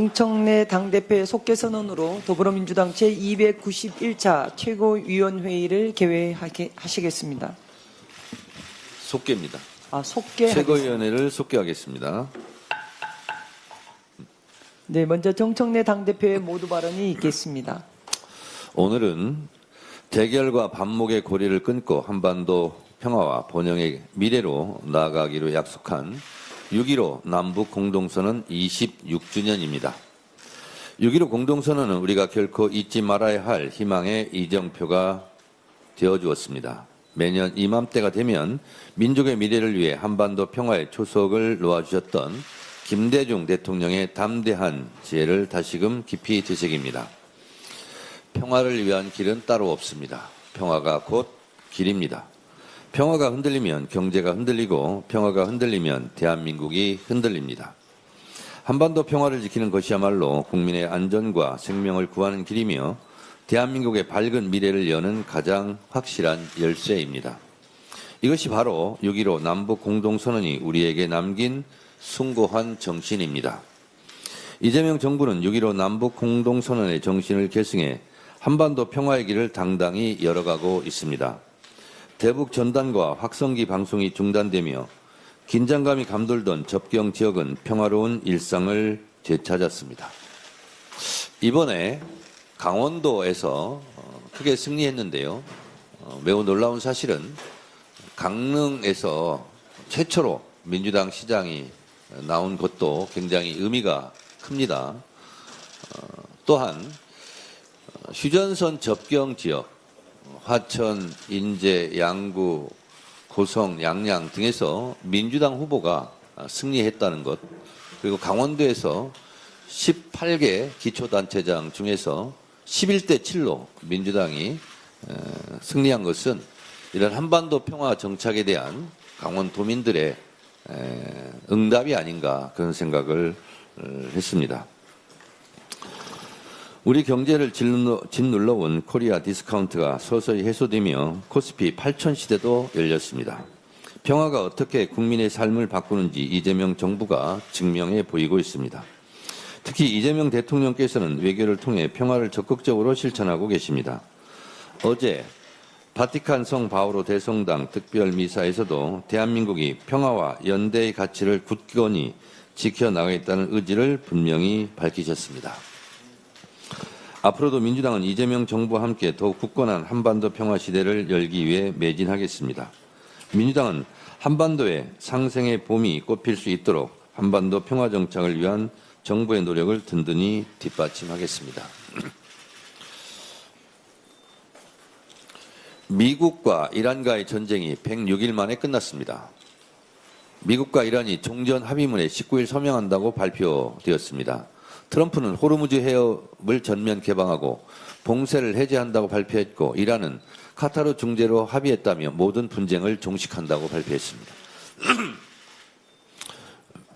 정청래 당대표의 속개 선언으로 더불어민주당 제291차 최고위원회의를 개회하시겠습니다. 속개입니다. 속개. 최고위원회를 속개하겠습니다. 네, 먼저 정청래 당대표의 모두 발언이 있겠습니다. 오늘은 대결과 반목의 고리를 끊고 한반도 평화와 번영의 미래로 나아가기로 약속한 6.15 남북 공동선언 26주년입니다. 6.15 공동선언은 우리가 결코 잊지 말아야 할 희망의 이정표가 되어주었습니다. 매년 이맘때가 되면 민족의 미래를 위해 한반도 평화의 초석을 놓아주셨던 김대중 대통령의 담대한 지혜를 다시금 깊이 되새깁니다. 평화를 위한 길은 따로 없습니다. 평화가 곧 길입니다. 평화가 흔들리면 경제가 흔들리고 평화가 흔들리면 대한민국이 흔들립니다. 한반도 평화를 지키는 것이야말로 국민의 안전과 생명을 구하는 길이며 대한민국의 밝은 미래를 여는 가장 확실한 열쇠입니다. 이것이 바로 6.15 남북 공동선언이 우리에게 남긴 숭고한 정신입니다. 이재명 정부는 6.15 남북 공동선언의 정신을 계승해 한반도 평화의 길을 당당히 열어가고 있습니다. 대북 전단과 확성기 방송이 중단되며 긴장감이 감돌던 접경 지역은 평화로운 일상을 되찾았습니다. 이번에 강원도에서 크게 승리했는데요. 매우 놀라운 사실은 강릉에서 최초로 민주당 시장이 나온 것도 굉장히 의미가 큽니다. 또한 휴전선 접경 지역 화천, 인제, 양구, 고성, 양양 등에서 민주당 후보가 승리했다는 것, 그리고 강원도에서 18개 기초단체장 중에서 11대 7로 민주당이 승리한 것은 이런 한반도 평화 정착에 대한 강원도민들의 응답이 아닌가 그런 생각을 했습니다. 우리 경제를 짓눌러온 코리아 디스카운트가 서서히 해소되며 코스피 8천 시대도 열렸습니다. 평화가 어떻게 국민의 삶을 바꾸는지 이재명 정부가 증명해 보이고 있습니다. 특히 이재명 대통령께서는 외교를 통해 평화를 적극적으로 실천하고 계십니다. 어제 바티칸 성 바오로 대성당 특별미사에서도 대한민국이 평화와 연대의 가치를 굳건히 지켜나가겠다는 의지를 분명히 밝히셨습니다. 앞으로도 민주당은 이재명 정부와 함께 더욱 굳건한 한반도 평화 시대를 열기 위해 매진하겠습니다. 민주당은 한반도에 상생의 봄이 꽃필 수 있도록 한반도 평화 정착을 위한 정부의 노력을 든든히 뒷받침하겠습니다. 미국과 이란과의 전쟁이 106일 만에 끝났습니다. 미국과 이란이 종전 합의문에 19일 서명한다고 발표되었습니다. 트럼프는 호르무즈 해협을 전면 개방하고 봉쇄를 해제한다고 발표했고 이란은 카타르 중재로 합의했다며 모든 분쟁을 종식한다고 발표했습니다.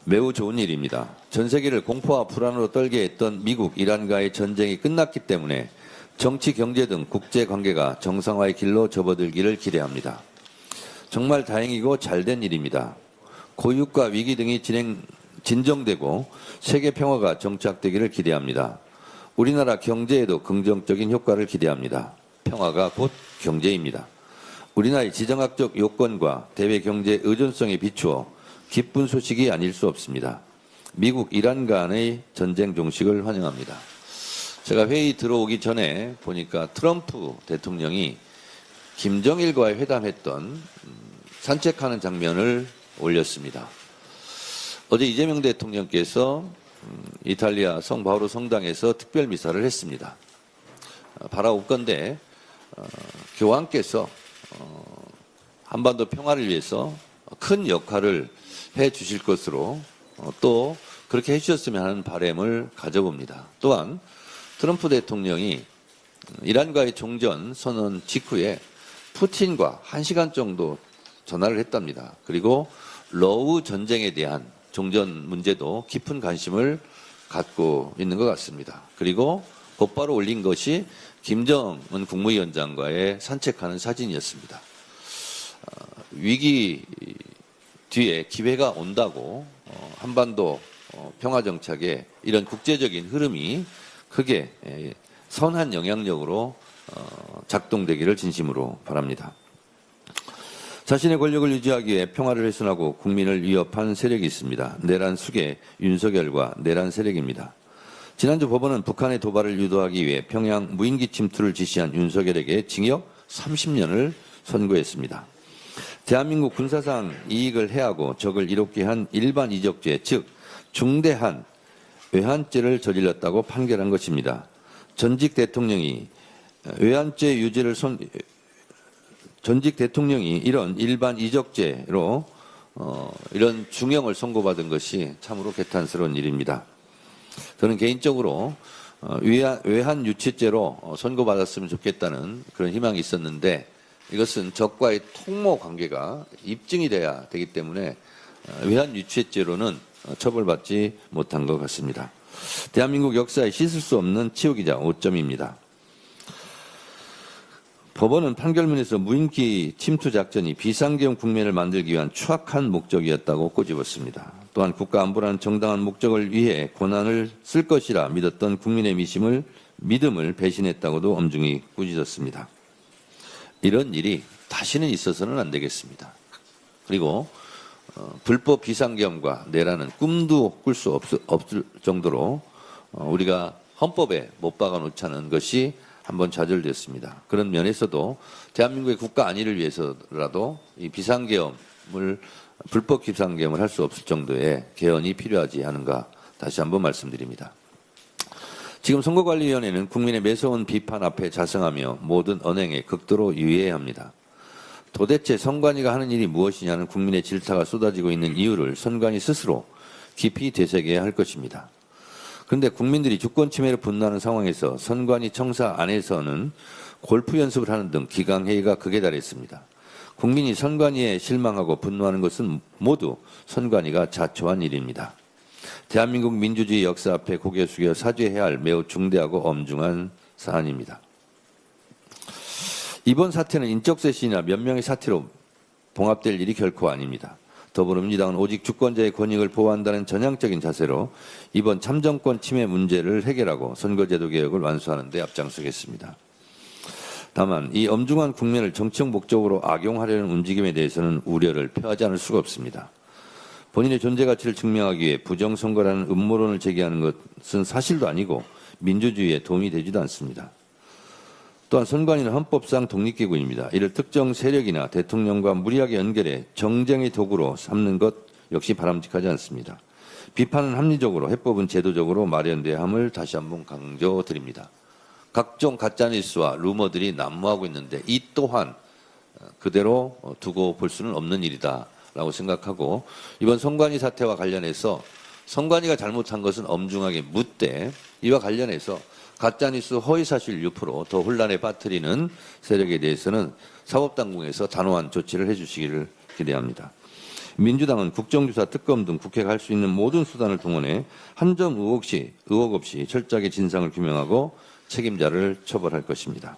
매우 좋은 일입니다. 전 세계를 공포와 불안으로 떨게 했던 미국, 이란과의 전쟁이 끝났기 때문에 정치, 경제 등 국제관계가 정상화의 길로 접어들기를 기대합니다. 정말 다행이고 잘된 일입니다. 고육과 위기 등이 진정되고 세계 평화가 정착되기를 기대합니다. 우리나라 경제에도 긍정적인 효과를 기대합니다. 평화가 곧 경제입니다. 우리나라의 지정학적 요건과 대외 경제 의존성에 비추어 기쁜 소식이 아닐 수 없습니다. 미국, 이란 간의 전쟁 종식을 환영합니다. 제가 회의 들어오기 전에 보니까 트럼프 대통령이 김정일과의 회담했던 산책하는 장면을 올렸습니다. 어제 이재명 대통령께서 이탈리아 성 바오로 성당에서 특별 미사를 했습니다. 바라옵건대 교황께서 한반도 평화를 위해서 큰 역할을 해 주실 것으로 또 그렇게 해 주셨으면 하는 바람을 가져봅니다. 또한 트럼프 대통령이 이란과의 종전 선언 직후에 푸틴과 1시간 정도 전화를 했답니다. 그리고 러우 전쟁에 대한 종전 문제도 깊은 관심을 갖고 있는 것 같습니다. 그리고 곧바로 올린 것이 김정은 국무위원장과의 산책하는 사진이었습니다. 위기 뒤에 기회가 온다고 한반도 평화정착에 이런 국제적인 흐름이 크게 선한 영향력으로 작동되기를 진심으로 바랍니다. 자신의 권력을 유지하기 위해 평화를 훼손하고 국민을 위협한 세력이 있습니다. 내란 수계 윤석열과 내란 세력입니다. 지난주 법원은 북한의 도발을 유도하기 위해 평양 무인기 침투를 지시한 윤석열에게 징역 30년을 선고했습니다. 대한민국 군사상 이익을 해하고 적을 이롭게 한 일반 이적죄, 즉 중대한 외환죄를 저질렀다고 판결한 것입니다. 전직 대통령이 외환죄 유죄를 전직 대통령이 이런 일반 이적죄로 이런 중형을 선고받은 것이 참으로 개탄스러운 일입니다. 저는 개인적으로 외환 유치죄로 선고받았으면 좋겠다는 그런 희망이 있었는데 이것은 적과의 통모 관계가 입증이 돼야 되기 때문에 외환 유치죄로는 처벌받지 못한 것 같습니다. 대한민국 역사에 씻을 수 없는 치욕이자 오점입니다. 법원은 판결문에서 무인기 침투 작전이 비상계엄 국면을 만들기 위한 추악한 목적이었다고 꼬집었습니다. 또한 국가안보라는 정당한 목적을 위해 권한을 쓸 것이라 믿었던 국민의 믿음을 배신했다고도 엄중히 꾸짖었습니다. 이런 일이 다시는 있어서는 안 되겠습니다. 그리고 불법 비상계엄과 내란은 꿈도 꿀 수 없을 정도로 우리가 헌법에 못 박아놓자는 것이 한번 좌절됐습니다. 그런 면에서도 대한민국의 국가 안위를 위해서라도 이 불법 비상계엄을 할 수 없을 정도의 개헌이 필요하지 않은가 다시 한번 말씀드립니다. 지금 선거관리위원회는 국민의 매서운 비판 앞에 자성하며 모든 언행에 극도로 유의해야 합니다. 도대체 선관위가 하는 일이 무엇이냐는 국민의 질타가 쏟아지고 있는 이유를 선관위 스스로 깊이 되새겨야 할 것입니다. 그런데 국민들이 주권 침해를 분노하는 상황에서 선관위 청사 안에서는 골프 연습을 하는 등 기강회의가 극에 달했습니다. 국민이 선관위에 실망하고 분노하는 것은 모두 선관위가 자초한 일입니다. 대한민국 민주주의 역사 앞에 고개 숙여 사죄해야 할 매우 중대하고 엄중한 사안입니다. 이번 사태는 인적 쇄신이나 몇 명의 사태로 봉합될 일이 결코 아닙니다. 더불어민주당은 오직 주권자의 권익을 보호한다는 전향적인 자세로 이번 참정권 침해 문제를 해결하고 선거제도 개혁을 완수하는 데 앞장서겠습니다. 다만 이 엄중한 국면을 정치적 목적으로 악용하려는 움직임에 대해서는 우려를 표하지 않을 수가 없습니다. 본인의 존재 가치를 증명하기 위해 부정선거라는 음모론을 제기하는 것은 사실도 아니고 민주주의에 도움이 되지도 않습니다. 또한 선관위는 헌법상 독립기구입니다. 이를 특정 세력이나 대통령과 무리하게 연결해 정쟁의 도구로 삼는 것 역시 바람직하지 않습니다. 비판은 합리적으로, 해법은 제도적으로 마련돼야 함을 다시 한번 강조드립니다. 각종 가짜뉴스와 루머들이 난무하고 있는데 이 또한 그대로 두고 볼 수는 없는 일이다라고 생각하고 이번 선관위 사태와 관련해서 선관위가 잘못한 것은 엄중하게 묻되 이와 관련해서 가짜뉴스 허위사실 유포로 더 혼란에 빠뜨리는 세력에 대해서는 사법당국에서 단호한 조치를 해주시기를 기대합니다. 민주당은 국정조사, 특검 등 국회가 할 수 있는 모든 수단을 동원해 한 점 의혹 없이 철저하게 진상을 규명하고 책임자를 처벌할 것입니다.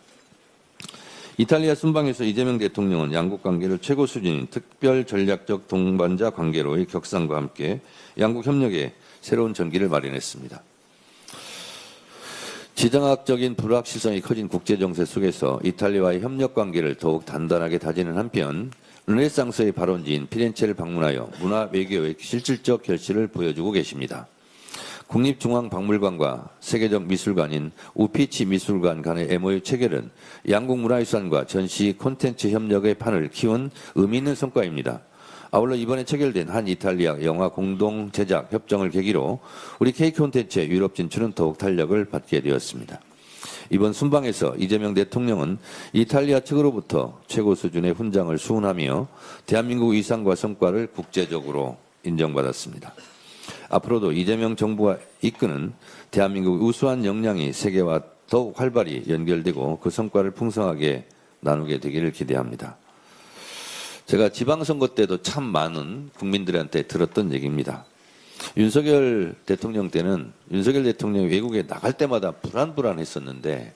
이탈리아 순방에서 이재명 대통령은 양국 관계를 최고 수준인 특별 전략적 동반자 관계로의 격상과 함께 양국 협력에 새로운 전기를 마련했습니다. 지정학적인 불확실성이 커진 국제정세 속에서 이탈리아와의 협력 관계를 더욱 단단하게 다지는 한편 르네상스의 발원지인 피렌체를 방문하여 문화 외교의 실질적 결실을 보여주고 계십니다. 국립중앙박물관과 세계적 미술관인 우피치 미술관 간의 MOU 체결은 양국 문화유산과 전시 콘텐츠 협력의 판을 키운 의미 있는 성과입니다. 아울러 이번에 체결된 한 이탈리아 영화 공동 제작 협정을 계기로 우리 K콘텐츠의 유럽 진출은 더욱 탄력을 받게 되었습니다. 이번 순방에서 이재명 대통령은 이탈리아 측으로부터 최고 수준의 훈장을 수훈하며 대한민국 위상과 성과를 국제적으로 인정받았습니다. 앞으로도 이재명 정부가 이끄는 대한민국 우수한 역량이 세계와 더욱 활발히 연결되고 그 성과를 풍성하게 나누게 되기를 기대합니다. 제가 지방선거 때도 참 많은 국민들한테 들었던 얘기입니다. 윤석열 대통령 때는 윤석열 대통령이 외국에 나갈 때마다 불안했었는데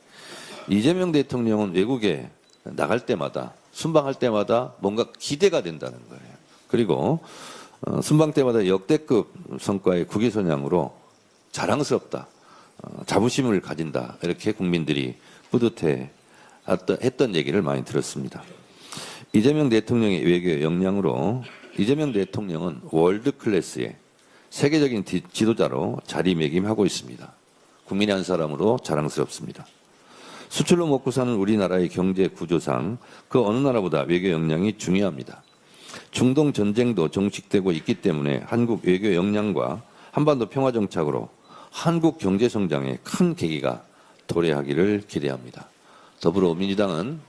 이재명 대통령은 외국에 나갈 때마다 순방할 때마다 뭔가 기대가 된다는 거예요. 그리고 순방 때마다 역대급 성과의 국위선양으로 자랑스럽다, 자부심을 가진다, 이렇게 국민들이 뿌듯해 했던 얘기를 많이 들었습니다. 이재명 대통령의 외교 역량으로 이재명 대통령은 월드 클래스의 세계적인 지도자로 자리매김하고 있습니다. 국민의 한 사람으로 자랑스럽습니다. 수출로 먹고 사는 우리나라의 경제 구조상 그 어느 나라보다 외교 역량이 중요합니다. 중동 전쟁도 종식되고 있기 때문에 한국 외교 역량과 한반도 평화 정착으로 한국 경제 성장에 큰 계기가 도래하기를 기대합니다. 더불어민주당은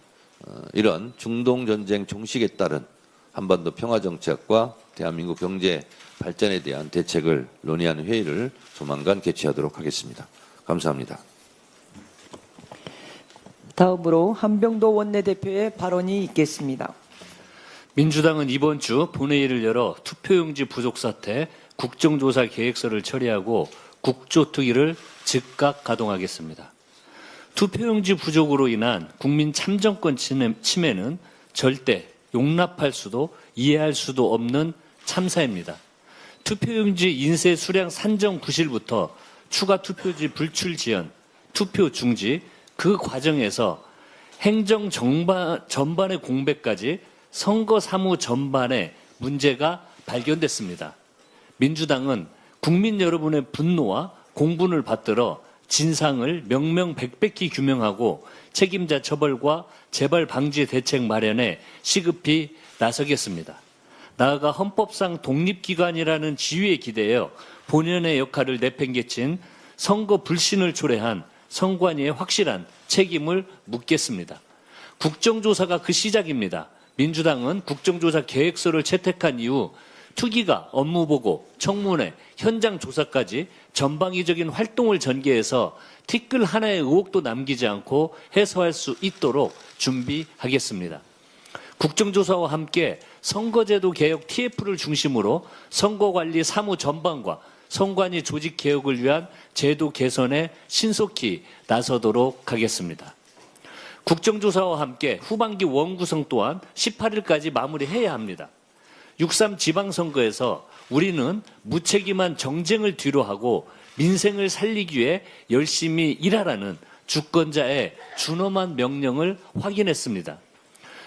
이런 중동 전쟁 종식에 따른 한반도 평화 정착과 대한민국 경제 발전에 대한 대책을 논의하는 회의를 조만간 개최하도록 하겠습니다. 감사합니다. 다음으로 한병도 원내대표의 발언이 있겠습니다. 민주당은 이번 주 본회의를 열어 투표용지 부족 사태 국정조사 계획서를 처리하고 국조특위를 즉각 가동하겠습니다. 투표용지 부족으로 인한 국민 참정권 침해는 절대 용납할 수도 이해할 수도 없는 참사입니다. 투표용지 인쇄 수량 산정 구실부터 추가 투표지 불출 지연, 투표 중지, 그 과정에서 행정 전반의 공백까지 선거 사무 전반에 문제가 발견됐습니다. 민주당은 국민 여러분의 분노와 공분을 받들어 진상을 명명백백히 규명하고 책임자 처벌과 재발 방지 대책 마련에 시급히 나서겠습니다. 나아가 헌법상 독립기관이라는 지위에 기대어 본연의 역할을 내팽개친 선거 불신을 초래한 선관위의 확실한 책임을 묻겠습니다. 국정조사가 그 시작입니다. 민주당은 국정조사 계획서를 채택한 이후 투기가 업무보고, 청문회, 현장 조사까지 전방위적인 활동을 전개해서 티끌 하나의 의혹도 남기지 않고 해소할 수 있도록 준비하겠습니다. 국정조사와 함께 선거제도 개혁 TF를 중심으로 선거관리 사무 전반과 선관위 조직 개혁을 위한 제도 개선에 신속히 나서도록 하겠습니다. 국정조사와 함께 후반기 원구성 또한 18일까지 마무리해야 합니다. 6.3 지방선거에서 우리는 무책임한 정쟁을 뒤로하고 민생을 살리기 위해 열심히 일하라는 주권자의 준엄한 명령을 확인했습니다.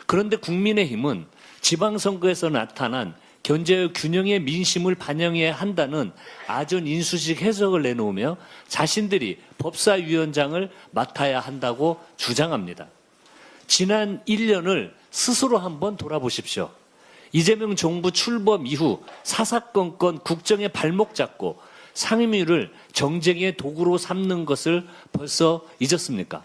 그런데 국민의힘은 지방선거에서 나타난 견제의 균형의 민심을 반영해야 한다는 아전인수식 해석을 내놓으며 자신들이 법사위원장을 맡아야 한다고 주장합니다. 지난 1년을 스스로 한번 돌아보십시오. 이재명 정부 출범 이후 사사건건 국정에 발목 잡고 상임위를 정쟁의 도구로 삼는 것을 벌써 잊었습니까?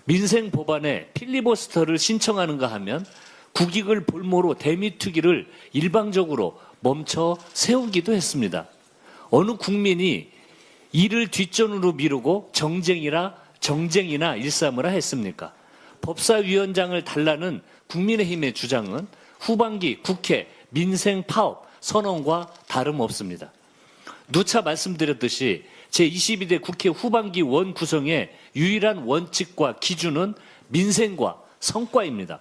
민생 법안에 필리버스터를 신청하는가 하면 국익을 볼모로 대미투기를 일방적으로 멈춰 세우기도 했습니다. 어느 국민이 이를 뒷전으로 미루고 정쟁이나 일삼으라 했습니까? 법사위원장을 달라는 국민의힘의 주장은 후반기 국회 민생 파업 선언과 다름없습니다. 누차 말씀드렸듯이 제22대 국회 후반기 원 구성의 유일한 원칙과 기준은 민생과 성과입니다.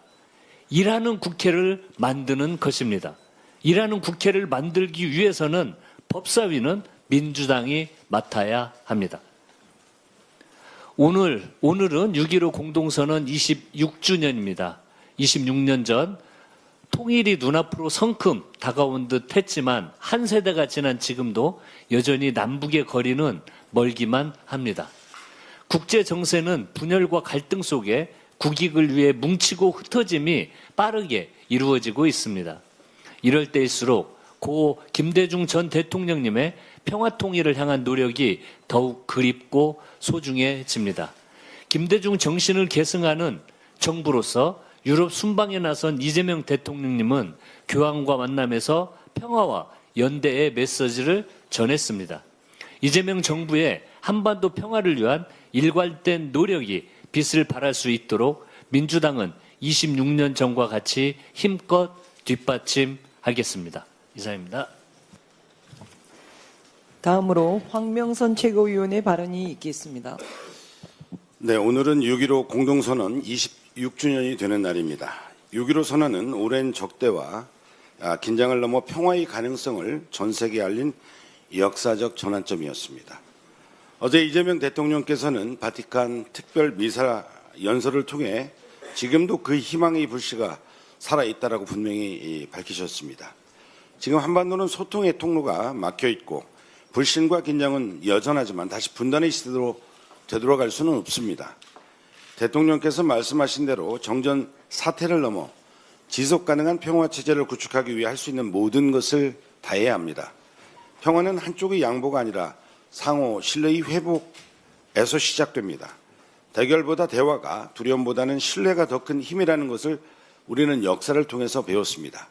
일하는 국회를 만드는 것입니다. 일하는 국회를 만들기 위해서는 법사위는 민주당이 맡아야 합니다. 오늘은 6.15 공동선언 26주년입니다. 26년 전 통일이 눈앞으로 성큼 다가온 듯 했지만 한 세대가 지난 지금도 여전히 남북의 거리는 멀기만 합니다. 국제 정세는 분열과 갈등 속에 국익을 위해 뭉치고 흩어짐이 빠르게 이루어지고 있습니다. 이럴 때일수록 고 김대중 전 대통령님의 평화통일을 향한 노력이 더욱 그립고 소중해집니다. 김대중 정신을 계승하는 정부로서 유럽 순방에 나선 이재명 대통령님은 교황과 만남에서 평화와 연대의 메시지를 전했습니다. 이재명 정부의 한반도 평화를 위한 일관된 노력이 빛을 발할 수 있도록 민주당은 26년 전과 같이 힘껏 뒷받침하겠습니다. 이상입니다. 다음으로 황명선 최고위원의 발언이 있겠습니다. 네, 오늘은 6.15 공동선언 26주년이 되는 날입니다. 6.15 선언은 오랜 적대와 긴장을 넘어 평화의 가능성을 전 세계에 알린 역사적 전환점이었습니다. 어제 이재명 대통령께서는 바티칸 특별 미사 연설을 통해 지금도 그 희망의 불씨가 살아있다라고 분명히 밝히셨습니다. 지금 한반도는 소통의 통로가 막혀 있고 불신과 긴장은 여전하지만 다시 분단의 시대로 되돌아갈 수는 없습니다. 대통령께서 말씀하신 대로 정전 사태를 넘어 지속 가능한 평화 체제를 구축하기 위해 할 수 있는 모든 것을 다해야 합니다. 평화는 한쪽의 양보가 아니라 상호 신뢰의 회복에서 시작됩니다. 대결보다 대화가, 두려움보다는 신뢰가 더 큰 힘이라는 것을 우리는 역사를 통해서 배웠습니다.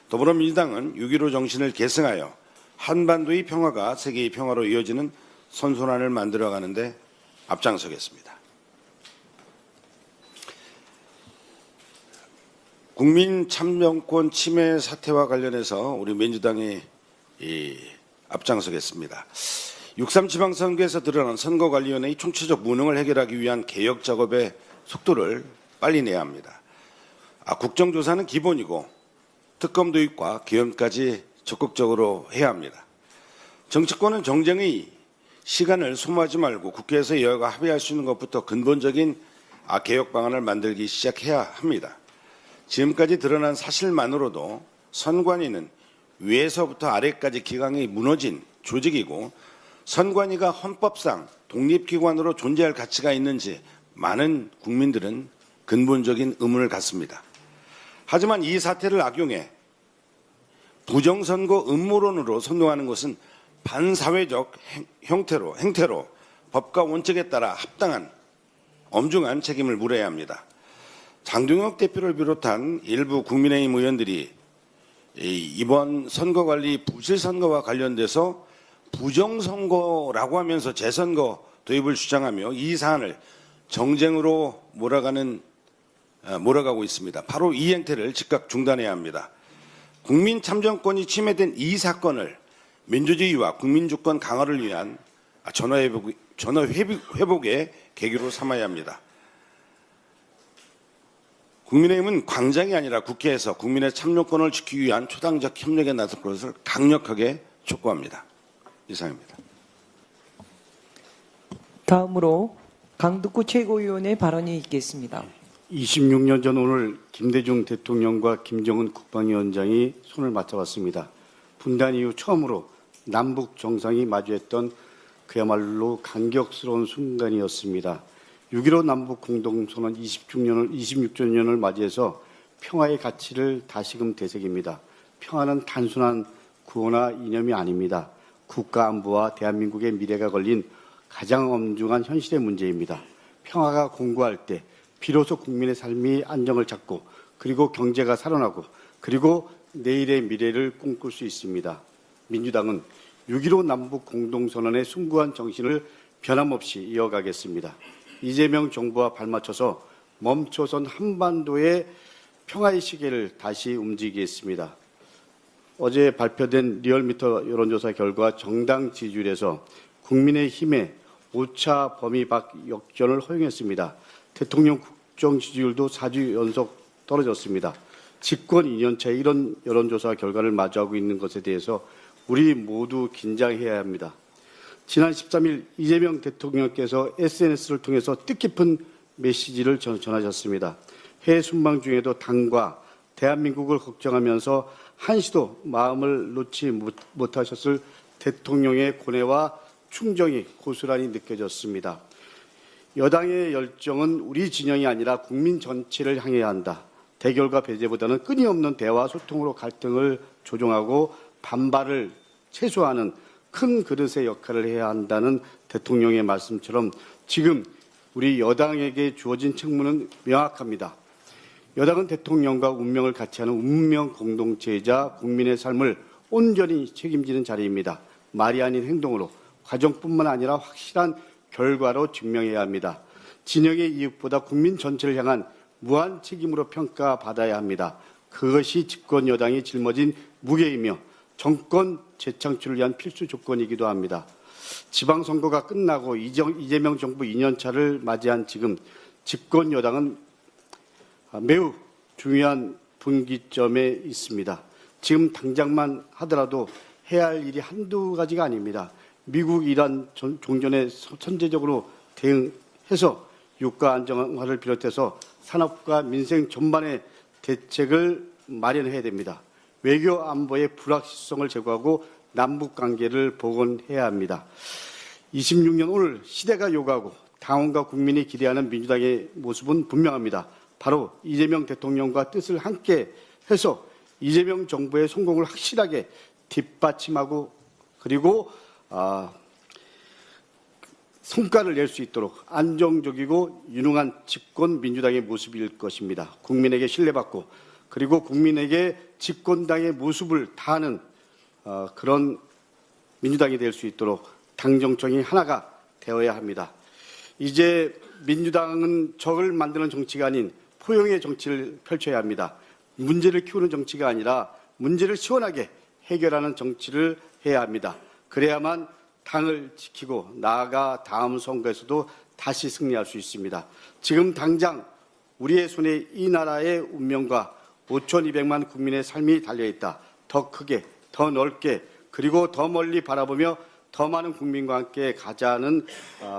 더불어민주당은 6.15 정신을 계승하여 한반도의 평화가 세계의 평화로 이어지는 선순환을 만들어가는데 앞장서겠습니다. 국민 참정권 침해 사태와 관련해서 우리 민주당이 앞장서겠습니다. 6.3 지방선거에서 드러난 선거관리위원회의 총체적 무능을 해결하기 위한 개혁 작업의 속도를 빨리 내야 합니다. 국정조사는 기본이고 특검 도입과 개헌까지 적극적으로 해야 합니다. 정치권은 정쟁의 시간을 소모하지 말고 국회에서 여야가 합의할 수 있는 것부터 근본적인 개혁 방안을 만들기 시작해야 합니다. 지금까지 드러난 사실만으로도 선관위는 위에서부터 아래까지 기강이 무너진 조직이고 선관위가 헌법상 독립기관으로 존재할 가치가 있는지 많은 국민들은 근본적인 의문을 갖습니다. 하지만 이 사태를 악용해 부정선거 음모론으로 선동하는 것은 반사회적 행태로 법과 원칙에 따라 합당한 엄중한 책임을 물어야 합니다. 장동혁 대표를 비롯한 일부 국민의힘 의원들이 이번 선거관리 부실선거와 관련돼서 부정선거라고 하면서 재선거 도입을 주장하며 이 사안을 정쟁으로 몰아가고 있습니다. 바로 이 행태를 즉각 중단해야 합니다. 국민 참정권이 침해된 이 사건을 민주주의와 국민주권 강화를 위한 전화회복의 계기로 삼아야 합니다. 국민의힘은 광장이 아니라 국회에서 국민의 참정권을 지키기 위한 초당적 협력에 나설 것을 강력하게 촉구합니다. 이상입니다. 다음으로 강덕구 최고위원의 발언이 있겠습니다. 26년 전 오늘 김대중 대통령과 김정은 국방위원장이 손을 맞잡았습니다. 분단 이후 처음으로 남북 정상이 마주했던 그야말로 감격스러운 순간이었습니다. 6.15 남북 공동선언 26주년을 맞이해서 평화의 가치를 다시금 되새깁니다. 평화는 단순한 구호나 이념이 아닙니다. 국가 안보와 대한민국의 미래가 걸린 가장 엄중한 현실의 문제입니다. 평화가 공고할 때 비로소 국민의 삶이 안정을 찾고 그리고 경제가 살아나고 그리고 내일의 미래를 꿈꿀 수 있습니다. 민주당은 6.15 남북 공동선언의 숭고한 정신을 변함없이 이어가겠습니다. 이재명 정부와 발맞춰서 멈춰선 한반도의 평화의 시계를 다시 움직이겠습니다. 어제 발표된 리얼미터 여론조사 결과 정당 지지율에서 국민의힘의 5차 범위 밖 역전을 허용했습니다. 대통령 국정 지지율도 4주 연속 떨어졌습니다. 집권 2년차에 이런 여론조사 결과를 마주하고 있는 것에 대해서 우리 모두 긴장해야 합니다. 지난 13일 이재명 대통령께서 SNS를 통해서 뜻깊은 메시지를 전하셨습니다. 해외 순방 중에도 당과 대한민국을 걱정하면서 한시도 마음을 놓지 못하셨을 대통령의 고뇌와 충정이 고스란히 느껴졌습니다. 여당의 열정은 우리 진영이 아니라 국민 전체를 향해야 한다. 대결과 배제보다는 끊임없는 대화 소통으로 갈등을 조정하고 반발을 최소화하는 큰 그릇의 역할을 해야 한다는 대통령의 말씀처럼 지금 우리 여당에게 주어진 책무는 명확합니다. 여당은 대통령과 운명을 같이 하는 운명 공동체이자 국민의 삶을 온전히 책임지는 자리입니다. 말이 아닌 행동으로 과정뿐만 아니라 확실한 결과로 증명해야 합니다. 진영의 이익보다 국민 전체를 향한 무한 책임으로 평가받아야 합니다. 그것이 집권 여당이 짊어진 무게이며 정권 재창출을 위한 필수 조건이기도 합니다. 지방선거가 끝나고 이재명 정부 2년차를 맞이한 지금 집권 여당은 매우 중요한 분기점에 있습니다. 지금 당장만 하더라도 해야 할 일이 한두 가지가 아닙니다. 미국, 이란 종전에 선제적으로 대응해서 유가 안정화를 비롯해서 산업과 민생 전반의 대책을 마련해야 됩니다. 외교 안보의 불확실성을 제거하고 남북 관계를 복원해야 합니다. 26년 오늘 시대가 요구하고 당원과 국민이 기대하는 민주당의 모습은 분명합니다. 바로 이재명 대통령과 뜻을 함께 해서 이재명 정부의 성공을 확실하게 뒷받침하고 그리고 성과를 낼 수 있도록 안정적이고 유능한 집권 민주당의 모습일 것입니다. 국민에게 신뢰받고 그리고 국민에게 집권당의 모습을 다하는 그런 민주당이 될 수 있도록 당정청이 하나가 되어야 합니다. 이제 민주당은 적을 만드는 정치가 아닌 포용의 정치를 펼쳐야 합니다. 문제를 키우는 정치가 아니라 문제를 시원하게 해결하는 정치를 해야 합니다. 그래야만 당을 지키고 나아가 다음 선거에서도 다시 승리할 수 있습니다. 지금 당장 우리의 손에 이 나라의 운명과 5,200만 국민의 삶이 달려있다. 더 크게, 더 넓게, 그리고 더 멀리 바라보며 더 많은 국민과 함께 가자는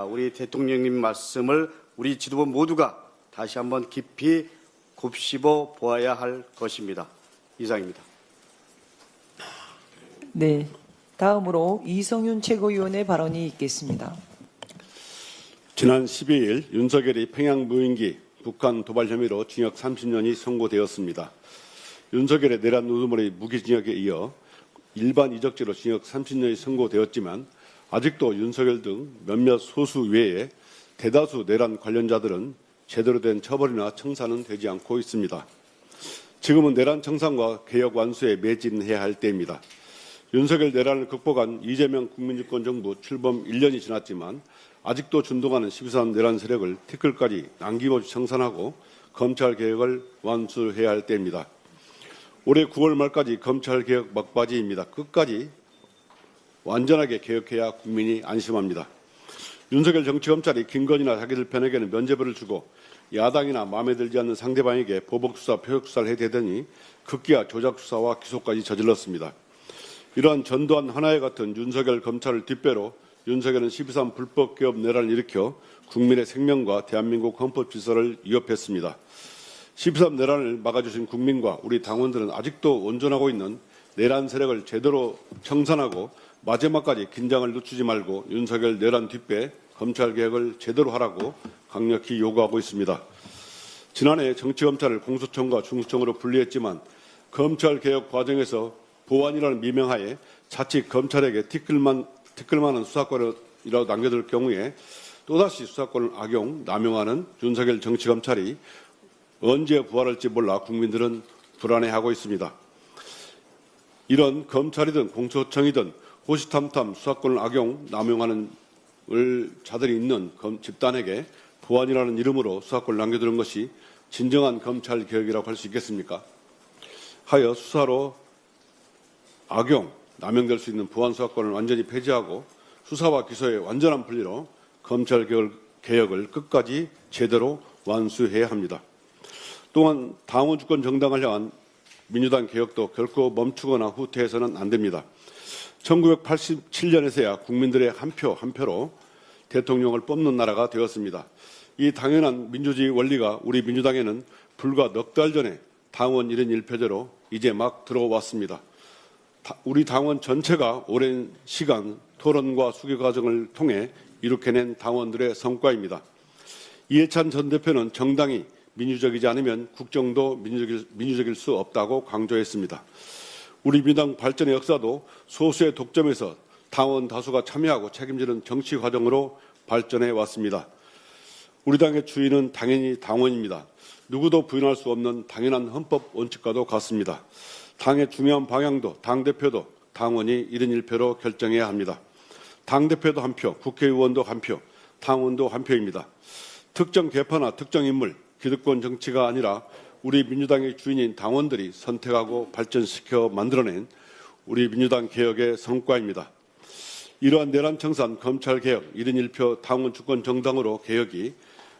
우리 대통령님 말씀을 우리 지도부 모두가 다시 한번 깊이 곱씹어 보아야 할 것입니다. 이상입니다. 네. 다음으로 이성윤 최고위원의 발언이 있겠습니다. 지난 12일 윤석열이 평양 무인기 북한 도발 혐의로 징역 30년이 선고되었습니다. 윤석열의 내란 우두머리 무기징역에 이어 일반 이적죄로 징역 30년이 선고되었지만 아직도 윤석열 등 몇몇 소수 외에 대다수 내란 관련자들은 제대로 된 처벌이나 청산은 되지 않고 있습니다. 지금은 내란 청산과 개혁 완수에 매진해야 할 때입니다. 윤석열 내란을 극복한 이재명 국민주권 정부 출범 1년이 지났지만 아직도 준동하는 12.3 내란 세력을 티끌까지 남김없이 청산하고 검찰개혁을 완수해야 할 때입니다. 올해 9월 말까지 검찰개혁 막바지입니다. 끝까지 완전하게 개혁해야 국민이 안심합니다. 윤석열 정치검찰이 김건희나 자기들 편에게는 면죄부를 주고 야당이나 마음에 들지 않는 상대방에게 보복수사, 표적수사를 해대더니 급기야 조작수사와 기소까지 저질렀습니다. 이러한 전두환 하나회 같은 윤석열 검찰을 뒷배로 윤석열은 12.3 불법 개업 내란을 일으켜 국민의 생명과 대한민국 헌법 질서를 위협했습니다. 12.3 내란을 막아주신 국민과 우리 당원들은 아직도 온전하고 있는 내란 세력을 제대로 청산하고 마지막까지 긴장을 늦추지 말고 윤석열 내란 뒷배 검찰개혁을 제대로 하라고 강력히 요구하고 있습니다. 지난해 정치검찰을 공수처과 중수청으로 분리했지만 검찰개혁 과정에서 보완이라는 미명하에 자칫 검찰에게 티끌만한 수사권이라도 남겨둘 경우에 또다시 수사권을 악용, 남용하는 윤석열 정치검찰이 언제 부활할지 몰라 국민들은 불안해하고 있습니다. 이런 검찰이든 공수처이든 호시탐탐 수사권을 악용, 남용하는 자들이 있는 집단에게 보안이라는 이름으로 수사권을 남겨두는 것이 진정한 검찰개혁이라고 할 수 있겠습니까? 하여 수사로 악용, 남용될 수 있는 보안 수사권을 완전히 폐지하고 수사와 기소의 완전한 분리로 검찰개혁을 끝까지 제대로 완수해야 합니다. 또한 당원 주권 정당을 향한 민주당 개혁도 결코 멈추거나 후퇴해서는 안 됩니다. 1987년에서야 국민들의 한 표로 대통령을 뽑는 나라가 되었습니다. 이 당연한 민주주의 원리가 우리 민주당에는 불과 넉 달 전에 당원 1인 1표제로 이제 막 들어왔습니다. 우리 당원 전체가 오랜 시간 토론과 수교 과정을 통해 이룩해낸 당원들의 성과입니다. 이해찬 전 대표는 정당이 민주적이지 않으면 국정도 민주적일 수 없다고 강조했습니다. 우리 민주당 발전의 역사도 소수의 독점에서 당원 다수가 참여하고 책임지는 정치 과정으로 발전해 왔습니다. 우리 당의 주인은 당연히 당원입니다. 누구도 부인할 수 없는 당연한 헌법 원칙과도 같습니다. 당의 중요한 방향도 당대표도 당원이 1인 1표로 결정해야 합니다. 당대표도 한 표, 국회의원도 한 표, 당원도 한 표입니다. 특정 계파나 특정 인물, 기득권 정치가 아니라 우리 민주당의 주인인 당원들이 선택하고 발전시켜 만들어낸 우리 민주당 개혁의 성과입니다. 이러한 내란 청산 검찰개혁 1인 1표 당원 주권 정당으로 개혁이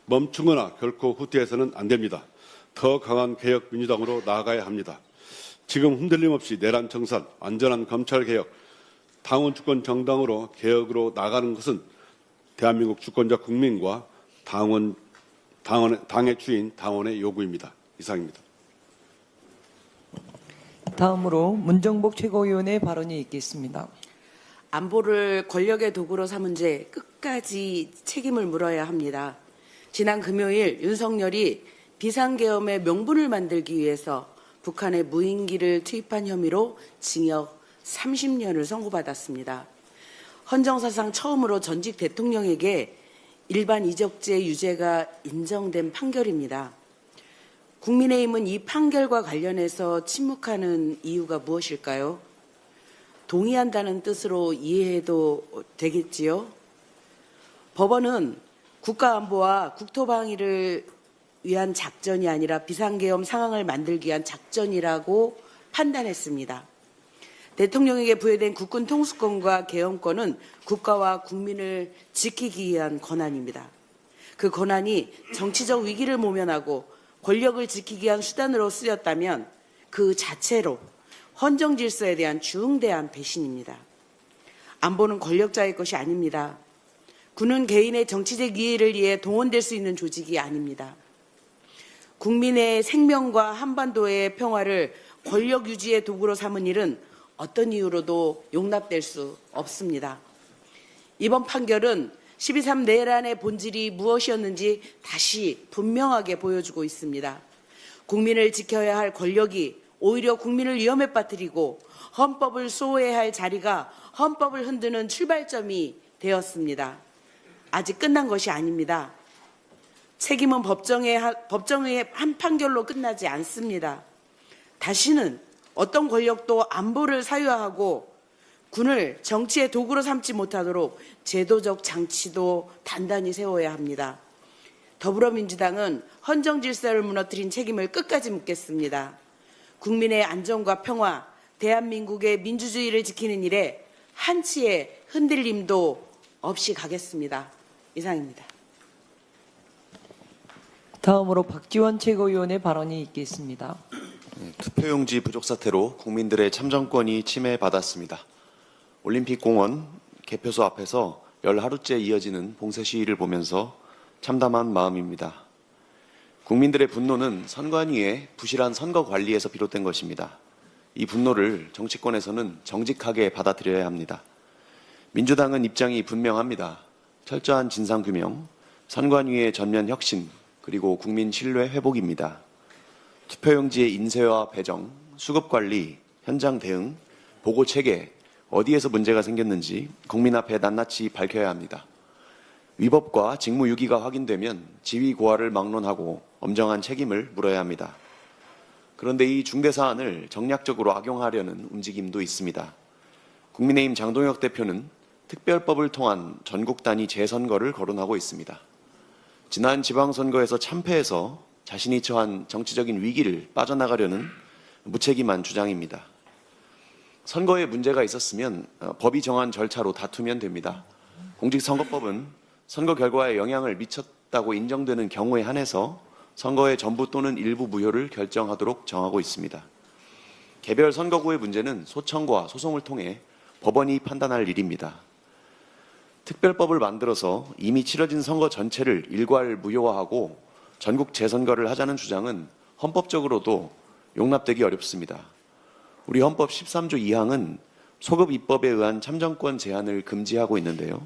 멈추거나 결코 후퇴해서는 안 됩니다. 더 강한 개혁 민주당으로 나아가야 합니다. 지금 흔들림 없이 내란 청산, 안전한 검찰개혁, 당원 주권 정당으로 개혁으로 나가는 것은 대한민국 주권자 국민과 당의 주인 당원의 요구입니다. 이상입니다. 다음으로 문정복 최고위원의 발언이 있겠습니다. 안보를 권력의 도구로 삼은 죄 끝까지 책임을 물어야 합니다. 지난 금요일 윤석열이 비상계엄의 명분을 만들기 위해서 북한의 무인기를 투입한 혐의로 징역 30년을 선고받았습니다. 헌정사상 처음으로 전직 대통령에게 일반 이적죄 유죄가 인정된 판결입니다. 국민의힘은 이 판결과 관련해서 침묵하는 이유가 무엇일까요? 동의한다는 뜻으로 이해해도 되겠지요? 법원은 국가안보와 국토방위를 위한 작전이 아니라 비상계엄 상황을 만들기 위한 작전이라고 판단했습니다. 대통령에게 부여된 국군 통수권과 계엄권은 국가와 국민을 지키기 위한 권한입니다. 그 권한이 정치적 위기를 모면하고 권력을 지키기 위한 수단으로 쓰였다면 그 자체로 헌정 질서에 대한 중대한 배신입니다. 안보는 권력자의 것이 아닙니다. 군은 개인의 정치적 이해를 위해 동원될 수 있는 조직이 아닙니다. 국민의 생명과 한반도의 평화를 권력 유지의 도구로 삼은 일은 어떤 이유로도 용납될 수 없습니다. 이번 판결은 12.3 내란의 본질이 무엇이었는지 다시 분명하게 보여주고 있습니다. 국민을 지켜야 할 권력이 오히려 국민을 위험에 빠뜨리고 헌법을 소외할 자리가 헌법을 흔드는 출발점이 되었습니다. 아직 끝난 것이 아닙니다. 책임은 법정의 한 판결로 끝나지 않습니다. 다시는 어떤 권력도 안보를 사유화하고 군을 정치의 도구로 삼지 못하도록 제도적 장치도 단단히 세워야 합니다. 더불어민주당은 헌정 질서를 무너뜨린 책임을 끝까지 묻겠습니다. 국민의 안전과 평화, 대한민국의 민주주의를 지키는 일에 한치의 흔들림도 없이 가겠습니다. 이상입니다. 다음으로 박지원 최고위원의 발언이 있겠습니다. 투표용지 부족 사태로 국민들의 참정권이 침해받았습니다. 올림픽공원 개표소 앞에서 열 하루째 이어지는 봉쇄 시위를 보면서 참담한 마음입니다. 국민들의 분노는 선관위의 부실한 선거 관리에서 비롯된 것입니다. 이 분노를 정치권에서는 정직하게 받아들여야 합니다. 민주당은 입장이 분명합니다. 철저한 진상규명, 선관위의 전면 혁신, 그리고 국민 신뢰 회복입니다. 투표용지의 인쇄와 배정, 수급관리, 현장 대응, 보고 체계, 어디에서 문제가 생겼는지 국민 앞에 낱낱이 밝혀야 합니다. 위법과 직무유기가 확인되면 지위 고하를 막론하고 엄정한 책임을 물어야 합니다. 그런데 이 중대사안을 정략적으로 악용하려는 움직임도 있습니다. 국민의힘 장동혁 대표는 특별법을 통한 전국 단위 재선거를 거론하고 있습니다. 지난 지방선거에서 참패해서 자신이 처한 정치적인 위기를 빠져나가려는 무책임한 주장입니다. 선거에 문제가 있었으면 법이 정한 절차로 다투면 됩니다. 공직선거법은 선거 결과에 영향을 미쳤다고 인정되는 경우에 한해서 선거의 전부 또는 일부 무효를 결정하도록 정하고 있습니다. 개별 선거구의 문제는 소청과 소송을 통해 법원이 판단할 일입니다. 특별법을 만들어서 이미 치러진 선거 전체를 일괄 무효화하고 전국 재선거를 하자는 주장은 헌법적으로도 용납되기 어렵습니다. 우리 헌법 13조 2항은 소급 입법에 의한 참정권 제한을 금지하고 있는데요.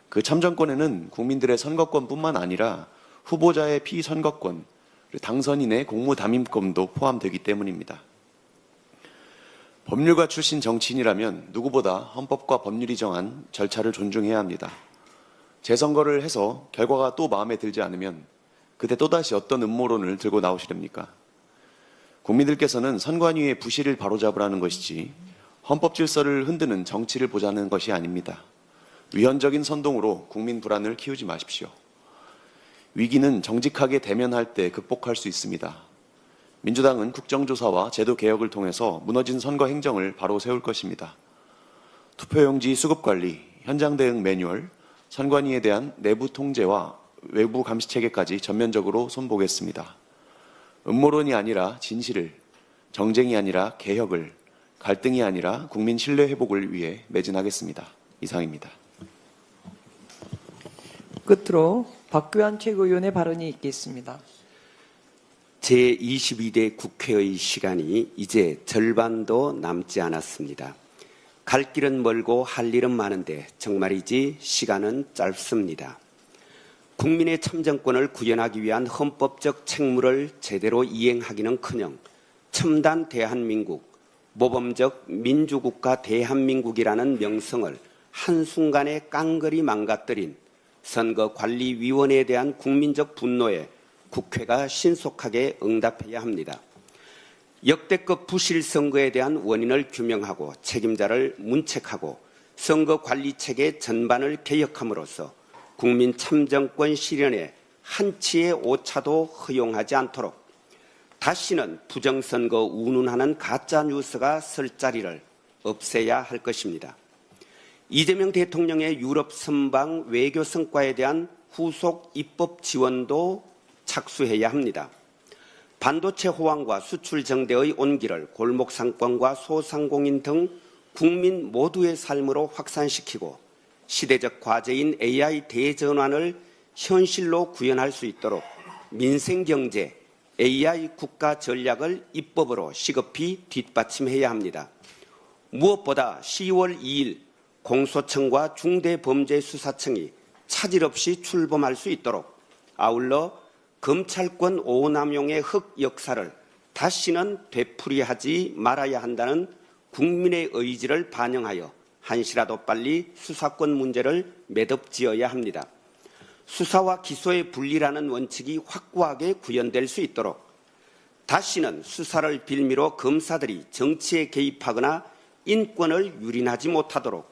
그 참정권에는 국민들의 선거권뿐만 아니라 후보자의 피선거권, 당선인의 공무담임권도 포함되기 때문입니다. 법률가 출신 정치인이라면 누구보다 헌법과 법률이 정한 절차를 존중해야 합니다. 재선거를 해서 결과가 또 마음에 들지 않으면 그때 또다시 어떤 음모론을 들고 나오시렵니까? 국민들께서는 선관위의 부실을 바로잡으라는 것이지 헌법 질서를 흔드는 정치를 보자는 것이 아닙니다. 위헌적인 선동으로 국민 불안을 키우지 마십시오. 위기는 정직하게 대면할 때 극복할 수 있습니다. 민주당은 국정조사와 제도 개혁을 통해서 무너진 선거 행정을 바로 세울 것입니다. 투표용지 수급관리, 현장 대응 매뉴얼, 선관위에 대한 내부 통제와 외부 감시 체계까지 전면적으로 손보겠습니다. 음모론이 아니라 진실을, 정쟁이 아니라 개혁을, 갈등이 아니라 국민 신뢰 회복을 위해 매진하겠습니다. 이상입니다. 끝으로 박규환 최고위원의 발언이 있겠습니다. 제22대 국회의 시간이 이제 절반도 남지 않았습니다. 갈 길은 멀고 할 일은 많은데 정말이지 시간은 짧습니다. 국민의 참정권을 구현하기 위한 헌법적 책무를 제대로 이행하기는커녕 첨단 대한민국, 모범적 민주국가 대한민국이라는 명성을 한순간에 깡그리 망가뜨린 선거관리위원회에 대한 국민적 분노에 국회가 신속하게 응답해야 합니다. 역대급 부실 선거에 대한 원인을 규명하고 책임자를 문책하고 선거관리체계 전반을 개혁함으로써 국민 참정권 실현에 한치의 오차도 허용하지 않도록 다시는 부정선거 운운하는 가짜뉴스가 설 자리를 없애야 할 것입니다. 이재명 대통령의 유럽 선방 외교 성과에 대한 후속 입법 지원도 착수해야 합니다. 반도체 호황과 수출 정대의 온기를 골목 상권과 소상공인 등 국민 모두의 삶으로 확산시키고 시대적 과제인 AI 대전환을 현실로 구현할 수 있도록 민생경제, AI 국가 전략을 입법으로 시급히 뒷받침해야 합니다. 무엇보다 10월 2일 공소청과 중대범죄수사청이 차질 없이 출범할 수 있도록 아울러 검찰권 오남용의 흑역사를 다시는 되풀이하지 말아야 한다는 국민의 의지를 반영하여 한시라도 빨리 수사권 문제를 매듭지어야 합니다. 수사와 기소의 분리라는 원칙이 확고하게 구현될 수 있도록 다시는 수사를 빌미로 검사들이 정치에 개입하거나 인권을 유린하지 못하도록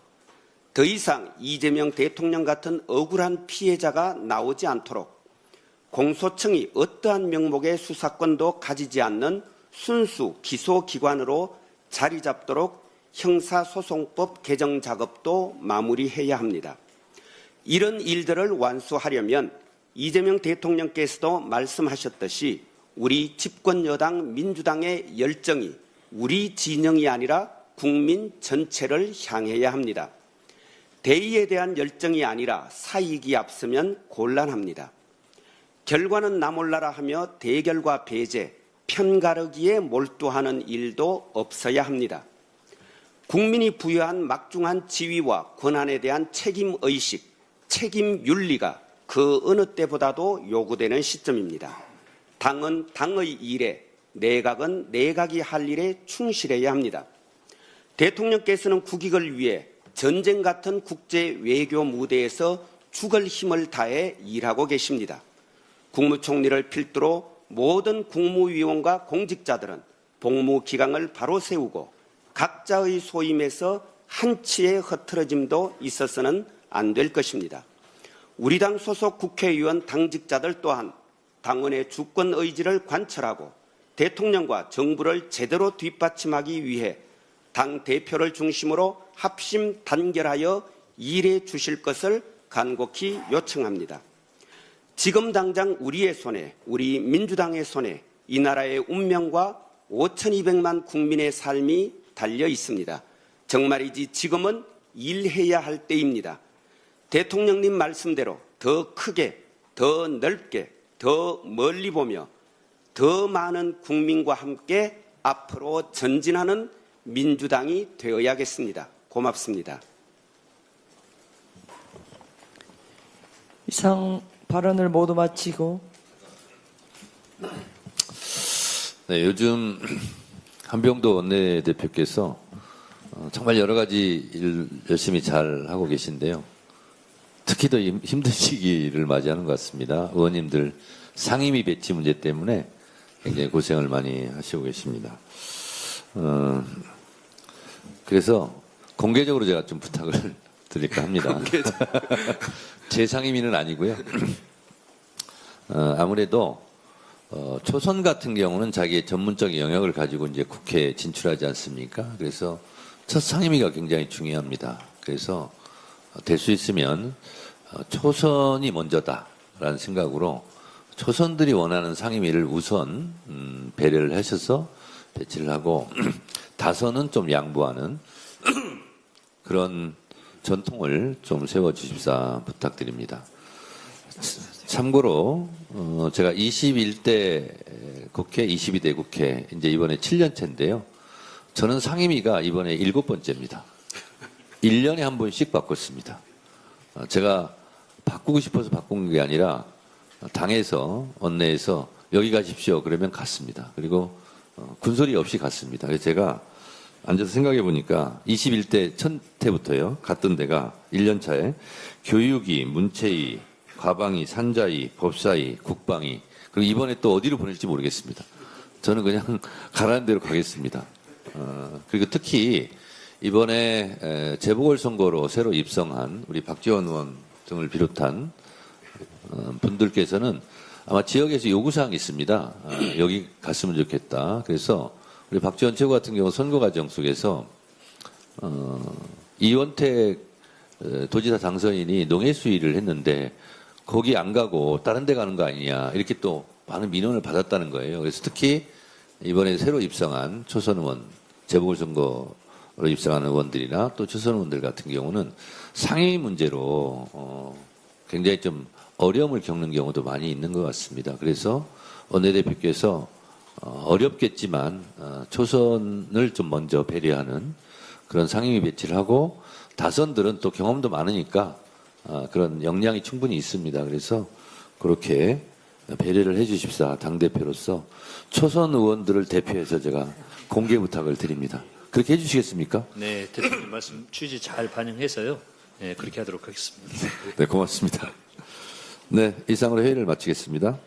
더 이상 이재명 대통령 같은 억울한 피해자가 나오지 않도록 공소청이 어떠한 명목의 수사권도 가지지 않는 순수 기소기관으로 자리 잡도록 형사소송법 개정 작업도 마무리해야 합니다. 이런 일들을 완수하려면 이재명 대통령께서도 말씀하셨듯이 우리 집권여당 민주당의 열정이 우리 진영이 아니라 국민 전체를 향해야 합니다. 대의에 대한 열정이 아니라 사익이 앞서면 곤란합니다. 결과는 나 몰라라 하며 대결과 배제, 편가르기에 몰두하는 일도 없어야 합니다. 국민이 부여한 막중한 지위와 권한에 대한 책임의식, 책임윤리가 그 어느 때보다도 요구되는 시점입니다. 당은 당의 일에, 내각은 내각이 할 일에 충실해야 합니다. 대통령께서는 국익을 위해 전쟁 같은 국제 외교 무대에서 죽을 힘을 다해 일하고 계십니다. 국무총리를 필두로 모든 국무위원과 공직자들은 복무기강을 바로 세우고 각자의 소임에서 한치의 흐트러짐도 있어서는 안 될 것입니다. 우리 당 소속 국회의원 당직자들 또한 당원의 주권 의지를 관철하고 대통령과 정부를 제대로 뒷받침하기 위해 당 대표를 중심으로 합심 단결하여 일해 주실 것을 간곡히 요청합니다. 지금 당장 우리의 손에, 우리 민주당의 손에 이 나라의 운명과 5,200만 국민의 삶이 달려 있습니다. 정말이지 지금은 일해야 할 때입니다. 대통령님 말씀대로 더 크게, 더 넓게, 더 멀리 보며 더 많은 국민과 함께 앞으로 전진하는 민주당이 되어야겠습니다. 고맙습니다. 이상 발언을 모두 마치고 네, 요즘 한병도 원내대표께서 정말 여러 가지 일 열심히 잘 하고 계신데요. 특히 더 힘든 시기를 맞이하는 것 같습니다. 의원님들 상임위 배치 문제 때문에 굉장히 고생을 많이 하시고 계십니다. 그래서 공개적으로 제가 좀 부탁을 드릴까 합니다. 제 상임위는 아니고요. 아무래도 초선 같은 경우는 자기의 전문적 영역을 가지고 이제 국회에 진출하지 않습니까? 그래서 첫 상임위가 굉장히 중요합니다. 그래서 될 수 있으면 초선이 먼저다라는 생각으로 초선들이 원하는 상임위를 우선 배려를 하셔서 배치를 하고 다선은 좀 양보하는 그런 전통을 좀 세워주십사 부탁드립니다. 참고로 제가 21대 국회, 22대 국회 이제 이번에 7년째인데요. 저는 상임위가 이번에 7번째입니다. 1년에 한 번씩 바꿨습니다. 제가 바꾸고 싶어서 바꾼 게 아니라 당에서 원내에서 여기 가십시오 그러면 갔습니다. 그리고 군소리 없이 갔습니다. 그래서 제가 앉아서 생각해 보니까 21대 첫 때부터요 갔던 데가 1년 차에 교육위, 문체위, 과방위, 산자위, 법사위, 국방위 그리고 이번에 또 어디로 보낼지 모르겠습니다. 저는 그냥 가라는 대로 가겠습니다. 그리고 특히 이번에 재보궐선거로 새로 입성한 우리 박지원 의원 등을 비롯한 분들께서는 아마 지역에서 요구사항이 있습니다. 여기 갔으면 좋겠다. 그래서 우리 박지원 최고 같은 경우 선거 과정 속에서 이원택 도지사 당선인이 농해 수위를 했는데 거기 안 가고 다른 데 가는 거 아니냐 이렇게 또 많은 민원을 받았다는 거예요. 그래서 특히 이번에 새로 입성한 초선 의원, 재보궐선거로 입성한 의원들이나 또 초선 의원들 같은 경우는 상임위 문제로 굉장히 좀 어려움을 겪는 경우도 많이 있는 것 같습니다. 그래서 원내대표께서 어렵겠지만 초선을 좀 먼저 배려하는 그런 상임위 배치를 하고 다선들은 또 경험도 많으니까 그런 역량이 충분히 있습니다. 그래서 그렇게 배려를 해 주십사 당대표로서 초선 의원들을 대표해서 제가 공개 부탁을 드립니다. 그렇게 해 주시겠습니까? 네, 대표님 말씀 취지 잘 반영해서요. 네, 그렇게 하도록 하겠습니다. 네, 고맙습니다. 네, 이상으로 회의를 마치겠습니다.